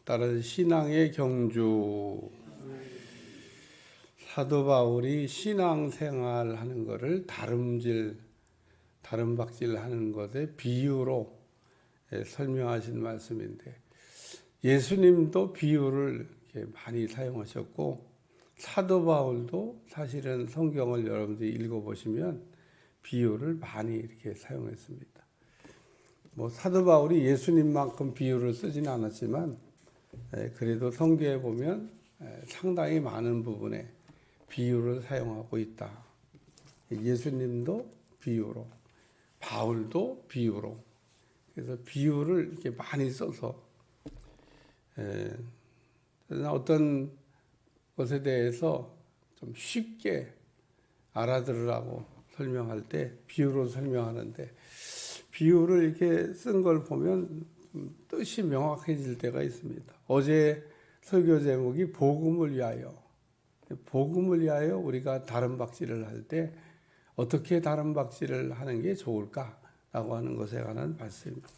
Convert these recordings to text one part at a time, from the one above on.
다른 신앙의 경주. 사도 바울이 신앙생활 하는 것을 다름박질 하는 것에 비유로 설명하신 말씀인데, 예수님도 비유를 이렇게 많이 사용하셨고, 사도 바울도 사실은 성경을 여러분들이 읽어보시면 비유를 많이 이렇게 사용했습니다. 사도 바울이 예수님만큼 비유를 쓰지는 않았지만, 그래도 성경에 보면 상당히 많은 부분에 비유를 사용하고 있다. 예수님도 비유로, 바울도 비유로. 그래서 비유를 이렇게 많이 써서 어떤 것에 대해서 좀 쉽게 알아들으라고 설명할 때 비유로 설명하는데, 비유를 이렇게 쓴 걸 보면 뜻이 명확해질 때가 있습니다. 어제 설교 제목이 복음을 위하여. 복음을 위하여 우리가 다름박질을 할 때 어떻게 다름박질을 하는 게 좋을까라고 하는 것에 관한 말씀입니다.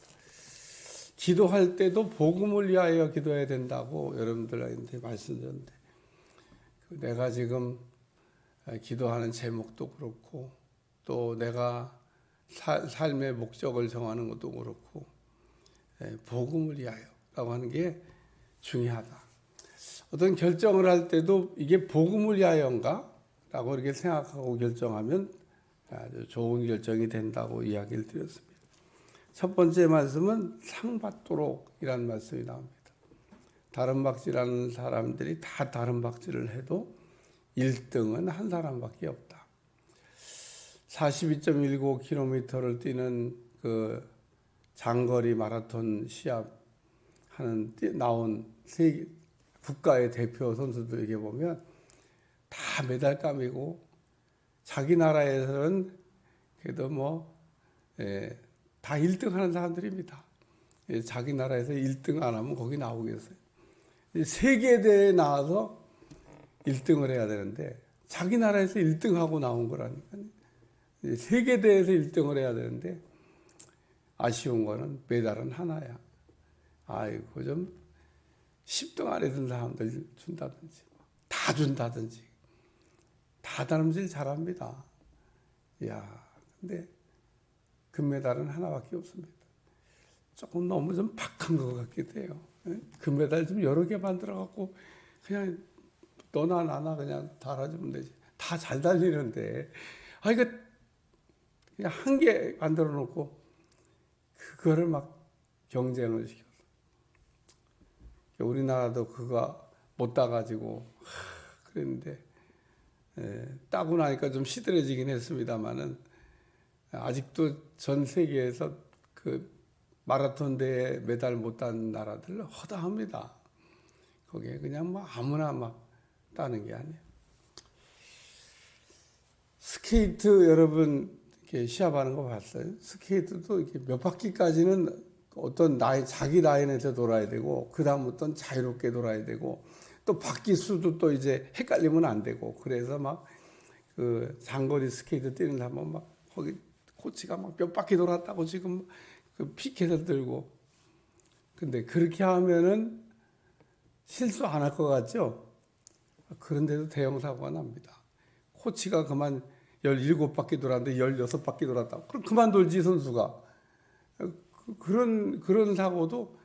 기도할 때도 복음을 위하여 기도해야 된다고 여러분들한테 말씀드렸는데, 내가 지금 기도하는 제목도 그렇고, 또 내가 삶의 목적을 정하는 것도 그렇고, 복음을 위하여라고 하는 게 중요하다. 어떤 결정을 할 때도 이게 복음을 위하여인가? 라고 이렇게 생각하고 결정하면 아주 좋은 결정이 된다고 이야기를 드렸습니다. 첫 번째 말씀은 상받도록 이라는 말씀이 나옵니다. 다름박질하는 사람들이 다 다름박질을 해도 1등은 한 사람밖에 없다. 42.19km를 뛰는 그 장거리 마라톤 시합 나온 국가의 대표 선수들에게 보면 다 메달감이고, 자기 나라에서는 그래도 다 1등 하는 사람들입니다. 자기 나라에서 1등 안 하면 거기 나오겠어요. 세계대회에 나와서 1등을 해야 되는데, 자기 나라에서 1등 하고 나온 거라니까요. 세계대회에서 1등을 해야 되는데, 아쉬운 거는 메달은 하나야. 아이고, 좀 10등 안에 든 사람들 준다든지, 다 준다든지, 다 다름질 잘합니다. 근데 금메달은 하나밖에 없습니다. 조금 너무 좀 박한 것 같기도 해요. 금메달 좀 여러 개 만들어갖고 그냥 너나 나나 그냥 달아주면 되지. 다 잘 달리는데, 이거 그냥 한 개 만들어 놓고 그거를 막 경쟁을 시켜. 우리나라도 그거 못 따가지고 그랬는데, 따고 나니까 좀 시들해지긴 했습니다만은, 아직도 전 세계에서 그 마라톤 대회 메달 못 딴 나라들 허다합니다. 거기에 그냥 아무나 막 따는 게 아니에요. 스케이트 여러분 이렇게 시합하는 거 봤어요? 스케이트도 이렇게 몇 바퀴까지는 어떤 자기 라인에서 돌아야 되고, 그 다음부터는 자유롭게 돌아야 되고, 또 바퀴 수도 또 이제 헷갈리면 안 되고, 그래서 그 장거리 스케이트 뛰는 사람은 거기 코치가 몇 바퀴 돌았다고 지금 그 피켓을 들고. 근데 그렇게 하면은 실수 안 할 것 같죠? 그런데도 대형 사고가 납니다. 코치가 그만 17바퀴 돌았는데 16바퀴 돌았다고. 그럼 그만 돌지, 선수가. 그런 사고도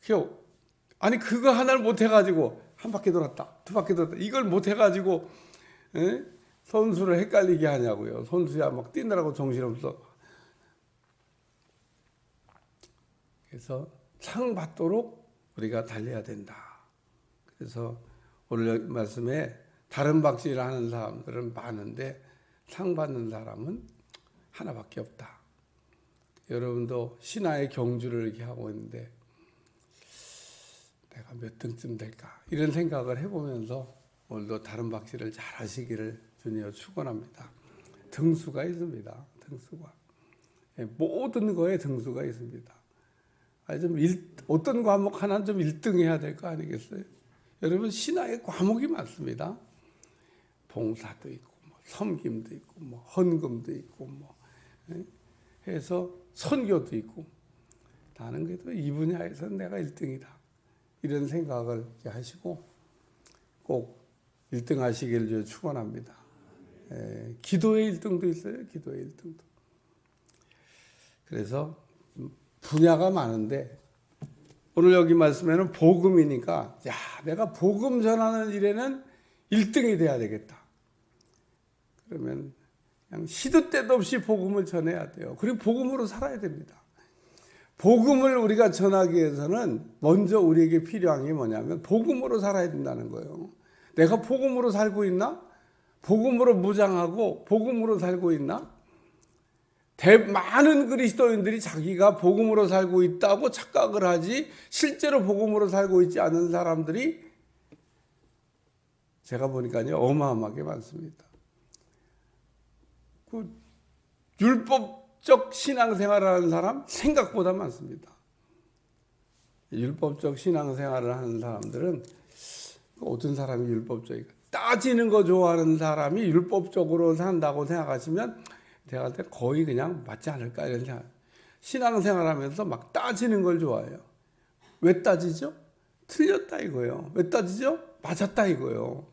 그거 하나를 못 해가지고 한 바퀴 돌았다, 두 바퀴 돌았다, 이걸 못 해가지고 선수를 헷갈리게 하냐고요. 선수야 뛰느라고 정신없어. 그래서 상 받도록 우리가 달려야 된다. 그래서 오늘 말씀에 다름박질을 하는 사람들은 많은데 상 받는 사람은 하나밖에 없다. 여러분도 신화의 경주를 이렇게 하고 있는데, 내가 몇 등쯤 될까? 이런 생각을 해보면서 오늘도 다름박질을 잘 하시기를 주님으로 축원합니다. 등수가 있습니다. 등수가. 모든 거에 등수가 있습니다. 어떤 과목 하나는 좀 1등 해야 될 거 아니겠어요? 여러분, 신화의 과목이 많습니다. 봉사도 있고, 섬김도 있고, 헌금도 있고, 해서 선교도 있고, 나는 그래도 이 분야에서는 내가 1등이다. 이런 생각을 하시고 꼭 1등 하시기를 축원합니다. 기도의 1등도 있어요. 기도의 1등도. 그래서 분야가 많은데 오늘 여기 말씀에는 복음이니까 야, 내가 복음 전하는 일에는 1등이 돼야 되겠다. 그러면 그냥 시도 때도 없이 복음을 전해야 돼요. 그리고 복음으로 살아야 됩니다. 복음을 우리가 전하기 위해서는 먼저 우리에게 필요한 게 뭐냐면 복음으로 살아야 된다는 거예요. 내가 복음으로 살고 있나? 복음으로 무장하고 복음으로 살고 있나? 많은 그리스도인들이 자기가 복음으로 살고 있다고 착각을 하지 실제로 복음으로 살고 있지 않은 사람들이 제가 보니까요 어마어마하게 많습니다. 그 율법적 신앙생활을 하는 사람 생각보다 많습니다. 율법적 신앙생활을 하는 사람들은 어떤 사람이 율법적이까 따지는 거 좋아하는 사람이 율법적으로 산다고 생각하시면 제가 할 때 거의 그냥 맞지 않을까 이런 생각. 신앙생활하면서 막 따지는 걸 좋아해요. 왜 따지죠? 틀렸다 이거예요. 왜 따지죠? 맞았다 이거예요.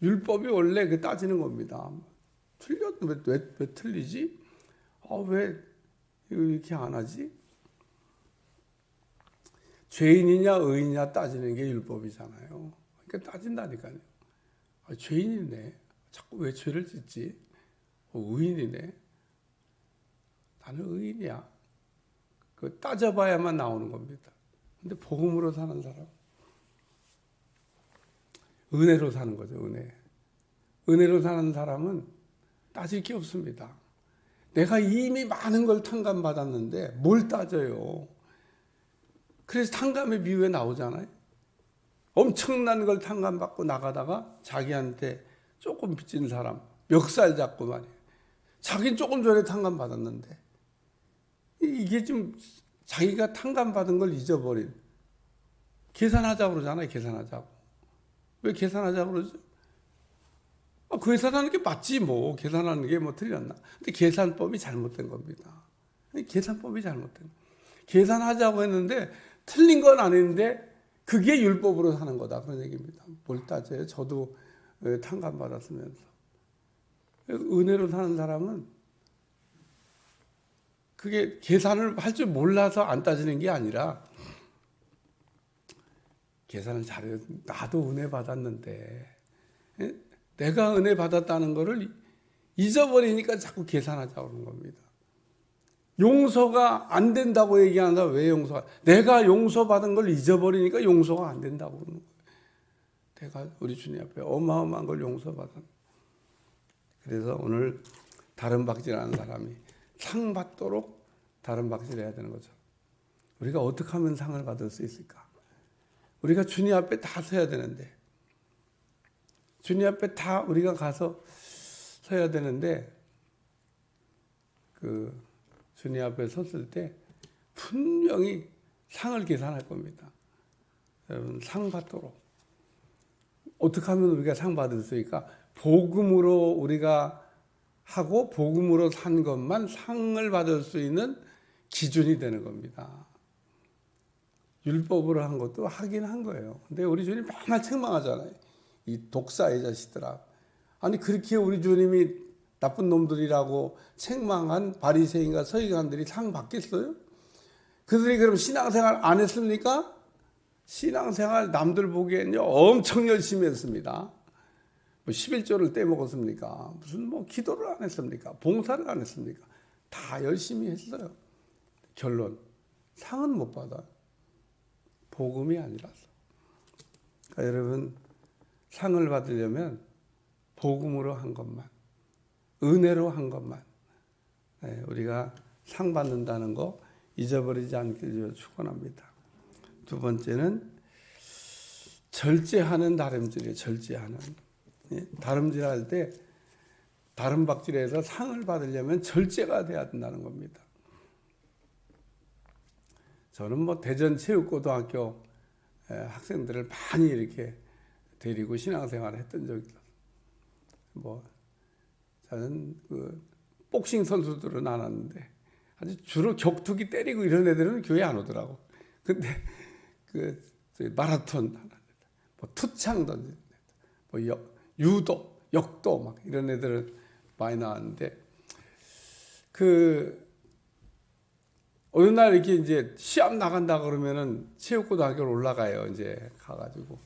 율법이 원래 그 따지는 겁니다. 왜 틀리지? 왜 이렇게 안 하지? 죄인이냐 의인이냐 따지는 게 율법이잖아요. 그러니까 따진다니까요. 죄인이네. 자꾸 왜 죄를 짓지? 의인이네. 나는 의인이야. 그 따져봐야만 나오는 겁니다. 근데 복음으로 사는 사람, 은혜로 사는 거죠. 은혜로 사는 사람은 따질 게 없습니다. 내가 이미 많은 걸 탕감받았는데 뭘 따져요. 그래서 탕감의 비유에 나오잖아요. 엄청난 걸 탕감받고 나가다가 자기한테 조금 빚진 사람 멱살 잡고 말이에요. 자기는 조금 전에 탕감받았는데 이게 좀 자기가 탕감받은 걸 잊어버린 계산하자고 그러잖아요. 계산하자고. 왜 계산하자고 그러죠? 그 계산하는 게 맞지 뭐. 계산하는 게 뭐 틀렸나. 근데 계산법이 잘못된 겁니다. 계산법이 잘못된 계산하자고 했는데 틀린 건 아닌데 그게 율법으로 사는 거다. 그런 얘기입니다. 뭘 따져요? 저도 탕감받았으면서. 은혜로 사는 사람은 그게 계산을 할 줄 몰라서 안 따지는 게 아니라 계산을 잘해요. 나도 은혜 받았는데 내가 은혜 받았다는 거를 잊어버리니까 자꾸 계산하자고 그러는 겁니다. 용서가 안 된다고 얘기하는 사람 왜 용서가? 내가 용서받은 걸 잊어버리니까 용서가 안 된다고 그러는 거예요. 내가 우리 주님 앞에 어마어마한 걸 용서받았는데 그래서 오늘 다른 박질하는 사람이 상 받도록 다른 박질해야 되는 거죠. 우리가 어떻게 하면 상을 받을 수 있을까? 우리가 주님 앞에 다 서야 되는데 주님 앞에 다 우리가 가서 서야 되는데 그 주님 앞에 섰을 때 분명히 상을 계산할 겁니다. 여러분 상 받도록 어떻게 하면 우리가 상 받을 수 있을까? 복음으로 우리가 하고 복음으로 산 것만 상을 받을 수 있는 기준이 되는 겁니다. 율법으로 한 것도 하긴 한 거예요. 근데 우리 주님 맨날 책망하잖아요. 이 독사의 자식들아. 아니 그렇게 우리 주님이 나쁜 놈들이라고 책망한 바리새인과 서기관들이 상 받겠어요? 그들이 그럼 신앙생활 안 했습니까? 신앙생활 남들 보기에는요 엄청 열심히 했습니다. 뭐 11조를 떼먹었습니까? 무슨 뭐 기도를 안 했습니까? 봉사를 안 했습니까? 다 열심히 했어요. 결론 상은 못 받아. 복음이 아니라서. 그러니까 여러분 상을 받으려면 복음으로 한 것만, 은혜로 한 것만 우리가 상 받는다는 거 잊어버리지 않기를 축원합니다. 두 번째는 절제하는 다름질이에요. 절제하는. 다름질할 때 다른 박질에서 상을 받으려면 절제가 돼야 된다는 겁니다. 저는 뭐 대전 체육고등학교 학생들을 많이 이렇게 데리고 신앙생활을 했던 적이 있어요. 뭐 저는 그 복싱 선수들은 안 왔는데 아주 주로 격투기 때리고 이런 애들은 교회 안 오더라고. 근데 그 마라톤 하나, 뭐 투창 던지는 애들, 뭐 유도, 역도 막 이런 애들 많이 나왔는데 어느 날 이렇게 이제 시합 나간다 그러면은 체육고등학교로 올라가요. 이제 가가지고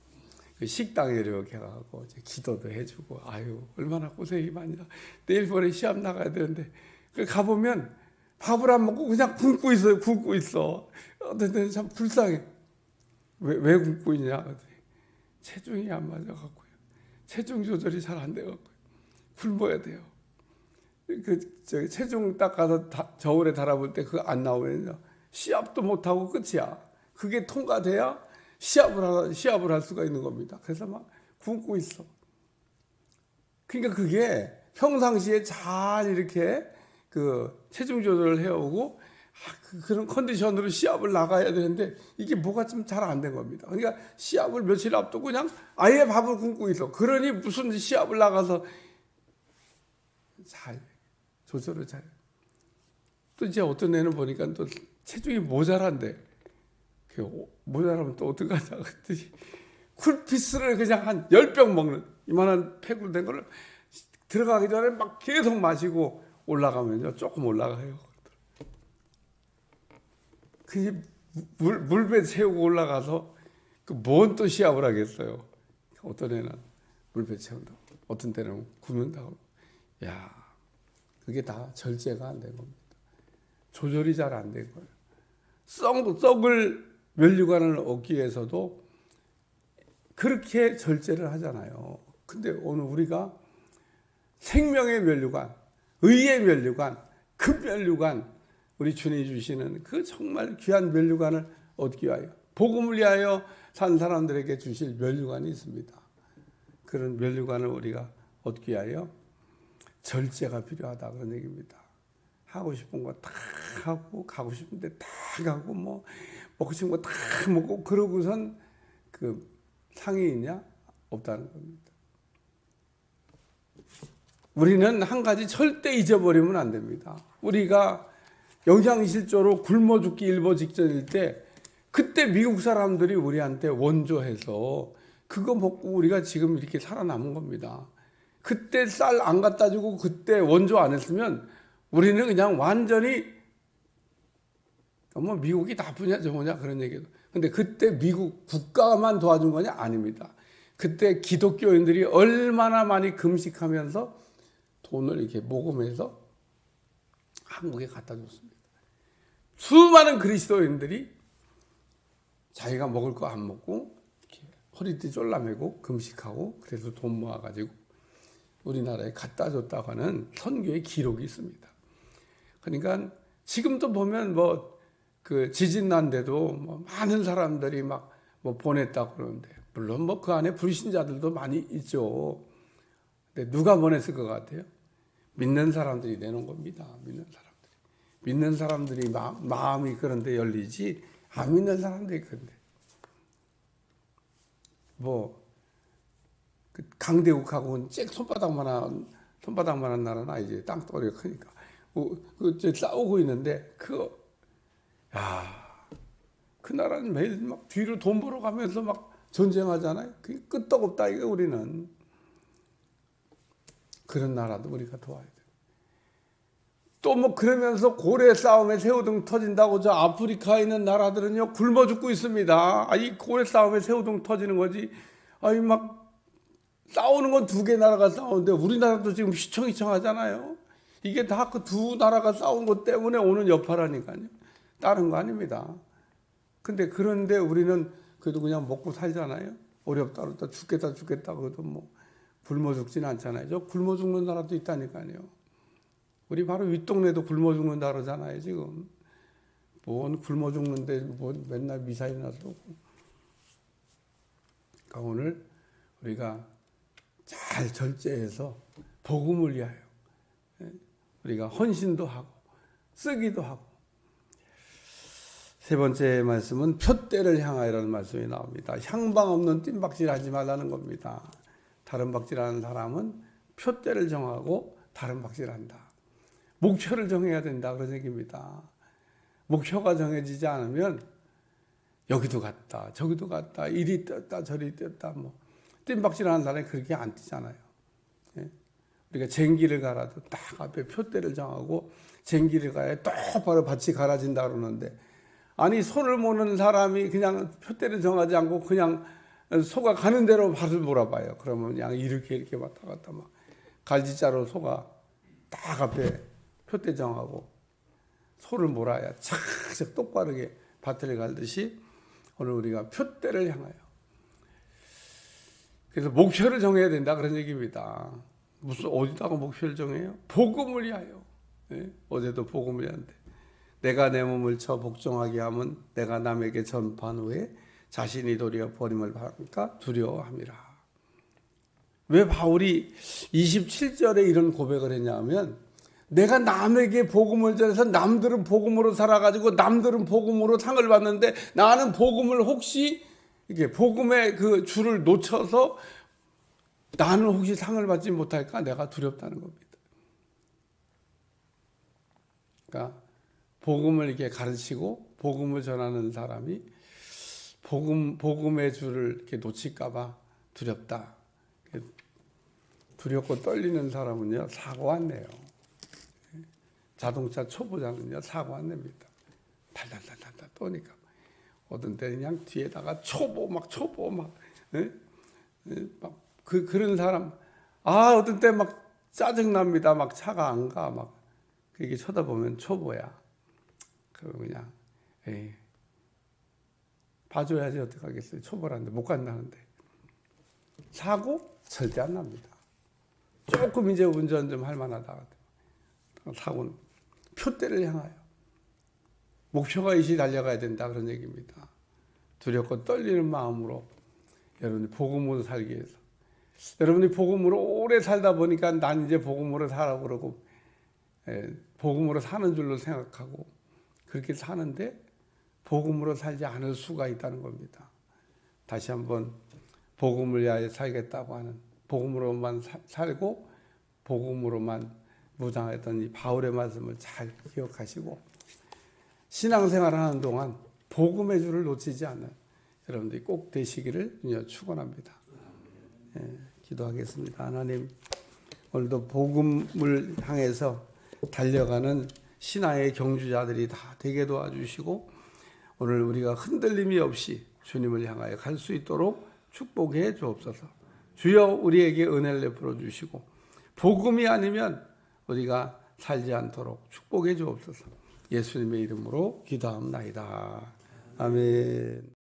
그 식당에 이렇게 가고 이제 기도도 해주고 아유 얼마나 고생이 많냐. 내일 모레 시합 나가야 되는데 그 가보면 밥을 안 먹고 그냥 굶고 있어요. 굶고 있어. 근데 참 불쌍해. 왜 굶고 있냐? 체중이 안 맞아갖고요. 체중 조절이 잘 안 돼갖고요. 굶어야 돼요. 체중 딱 가서 저울에 달아볼 때 그거 안 나오면요. 시합도 못하고 끝이야. 그게 통과돼야 시합을 할 수가 있는 겁니다. 그래서 막 굶고 있어. 그러니까 그게 평상시에 잘 이렇게 체중 조절을 해오고 그런 컨디션으로 시합을 나가야 되는데 이게 뭐가 좀 잘 안 된 겁니다. 그러니까 시합을 며칠 앞두고 그냥 아예 밥을 굶고 있어. 그러니 무슨 시합을 나가서 잘 조절을 잘. 또 이제 어떤 애는 보니까 또 체중이 모자란데 모자라면 또 어떡하냐 그랬더니 쿨피스를 그냥 한 10병 먹는 이만한 팩으로 된 거를 들어가기 전에 막 계속 마시고 올라가면요 조금 올라가요. 그 물배 채우고 올라가서 뭔 또 시합을 하겠어요. 어떤 애는 물배 채운다고, 어떤 때는 굶는다고. 야, 그게 다 절제가 안 된 겁니다. 조절이 잘 안 된 거예요. 썩을 면류관을 얻기 위해서도 그렇게 절제를 하잖아요. 근데 오늘 우리가 생명의 면류관, 의의 면류관, 그 면류관, 우리 주님이 주시는 그 정말 귀한 면류관을 얻기 위하여 복음을 위하여 산 사람들에게 주실 면류관이 있습니다. 그런 면류관을 우리가 얻기 위하여 절제가 필요하다 그런 얘기입니다. 하고 싶은 거 다 하고 가고 싶은데 다 가고 뭐 먹고 싶은 거 다 먹고 그러고선 그 상이 있냐? 없다는 겁니다. 우리는 한 가지 절대 잊어버리면 안 됩니다. 우리가 영양실조로 굶어 죽기 일보 직전일 때 그때 미국 사람들이 우리한테 원조해서 그거 먹고 우리가 지금 이렇게 살아남은 겁니다. 그때 쌀 안 갖다 주고 그때 원조 안 했으면 우리는 그냥 완전히 뭐 미국이 나쁘냐 저거냐 그런 얘기도. 근데 그때 미국 국가만 도와준 거냐? 아닙니다. 그때 기독교인들이 얼마나 많이 금식하면서 돈을 이렇게 모금해서 한국에 갖다 줬습니다. 수많은 그리스도인들이 자기가 먹을 거 안 먹고 이렇게 허리띠 졸라매고 금식하고 그래서 돈 모아가지고 우리나라에 갖다 줬다고 하는 선교의 기록이 있습니다. 그러니까 지금도 보면 뭐 그 지진 난데도 뭐 많은 사람들이 막 뭐 보냈다고 그러는데 물론 뭐 그 안에 불신자들도 많이 있죠. 근데 누가 보냈을 것 같아요? 믿는 사람들이 내놓은 겁니다. 믿는 사람들이 마음이 그런데 열리지 안 믿는 사람들이 그런데 뭐 강대국하고는 잭 손바닥만한 나라는 아니지. 땅덩어리가 크니까 싸우고 있는데 그 나라는 매일 막 뒤로 돈 벌어 가면서 막 전쟁하잖아요. 그게 끄떡없다 이거 우리는. 그런 나라도 우리가 도와야 돼. 또 뭐 그러면서 고래 싸움에 새우등 터진다고 저 아프리카에 있는 나라들은요 굶어 죽고 있습니다. 이 고래 싸움에 새우등 터지는 거지. 막 싸우는 건 두 개 나라가 싸우는데 우리나라도 지금 휘청휘청하잖아요. 이게 다 그 두 나라가 싸운 것 때문에 오는 여파라니까요. 다른 거 아닙니다. 그런데 우리는 그래도 그냥 먹고 살잖아요. 어렵다 죽겠다 그래도 뭐 굶어 죽진 않잖아요. 저 굶어 죽는 나라도 있다니까요. 우리 바로 윗동네도 굶어 죽는 나라잖아요. 지금 뭔 굶어 죽는데 뭐 맨날 미사일이나 쏘고. 그러니까 오늘 우리가 잘 절제해서 복음을 위하여 우리가 헌신도 하고 쓰기도 하고. 세 번째 말씀은 표대를 향하여라는 말씀이 나옵니다. 향방 없는 뜀박질 하지 말라는 겁니다. 다른 박질하는 사람은 표대를 정하고 다른 박질한다. 목표를 정해야 된다 그런 얘기입니다. 목표가 정해지지 않으면 여기도 갔다 저기도 갔다 이리 뛰었다 저리 뛰었다 뭐 뜀박질하는 사람이 그렇게 안 뛰잖아요. 예? 우리가 쟁기를 갈아도 딱 앞에 표대를 정하고 쟁기를 가야 똑바로 밭이 갈아진다 그러는데 아니 소를 모는 사람이 그냥 표대를 정하지 않고 그냥 소가 가는 대로 밭을 몰아봐요. 그러면 그냥 이렇게 왔다 갔다 막 갈지자로 소가 딱 앞에 표대 정하고 소를 몰아야 착착 똑바르게 밭을 갈듯이 오늘 우리가 표대를 향하여 그래서 목표를 정해야 된다 그런 얘기입니다. 무슨 어디다가 목표를 정해요? 복음을 위하여. 네? 어제도 복음을 위한데 내가 내 몸을 쳐 복종하게 하면 내가 남에게 전파한 후에 자신이 도리어 버림을 받을까 두려워함이라. 왜 바울이 27절에 이런 고백을 했냐면 내가 남에게 복음을 전해서 남들은 복음으로 살아가지고 남들은 복음으로 상을 받는데 나는 복음을 혹시 이게 복음의 그 줄을 놓쳐서 나는 혹시 상을 받지 못할까 내가 두렵다는 겁니다. 그러니까 복음을 이렇게 가르치고 복음을 전하는 사람이 복음의 줄을 이렇게 놓칠까봐 두렵다. 두렵고 떨리는 사람은요 사고 안 내요. 자동차 초보자는요 사고 안 냅니다. 달달달달 떠니까 어떤 때 그냥 뒤에다가 초보 막 그런 사람 어떤 때 막 짜증 납니다. 막 차가 안 가 막 그게 쳐다보면 초보야. 그리고 그냥 에이 봐줘야지 어떡하겠어요. 초보라는데 못 간다는데 사고 절대 안 납니다. 조금 이제 운전 좀 할 만하다. 사고는 표대를 향하여 목표가 있이 달려가야 된다 그런 얘기입니다. 두렵고 떨리는 마음으로 여러분이 복음으로 살기 위해서 여러분이 복음으로 오래 살다 보니까 난 이제 복음으로 살라고 그러고 복음으로 사는 줄로 생각하고 그렇게 사는데 복음으로 살지 않을 수가 있다는 겁니다. 다시 한번 복음을 위하여 살겠다고 하는 복음으로만 살고 복음으로만 무장했던 이 바울의 말씀을 잘 기억하시고 신앙생활을 하는 동안 복음의 줄을 놓치지 않는 여러분들이 꼭 되시기를 축원합니다. 기도하겠습니다. 하나님 오늘도 복음을 향해서 달려가는 신앙의 경주자들이 다 되게 도와주시고 오늘 우리가 흔들림이 없이 주님을 향하여 갈 수 있도록 축복해 주옵소서. 주여 우리에게 은혜를 베풀어 주시고 복음이 아니면 우리가 살지 않도록 축복해 주옵소서. 예수님의 이름으로 기도합니다. 아멘.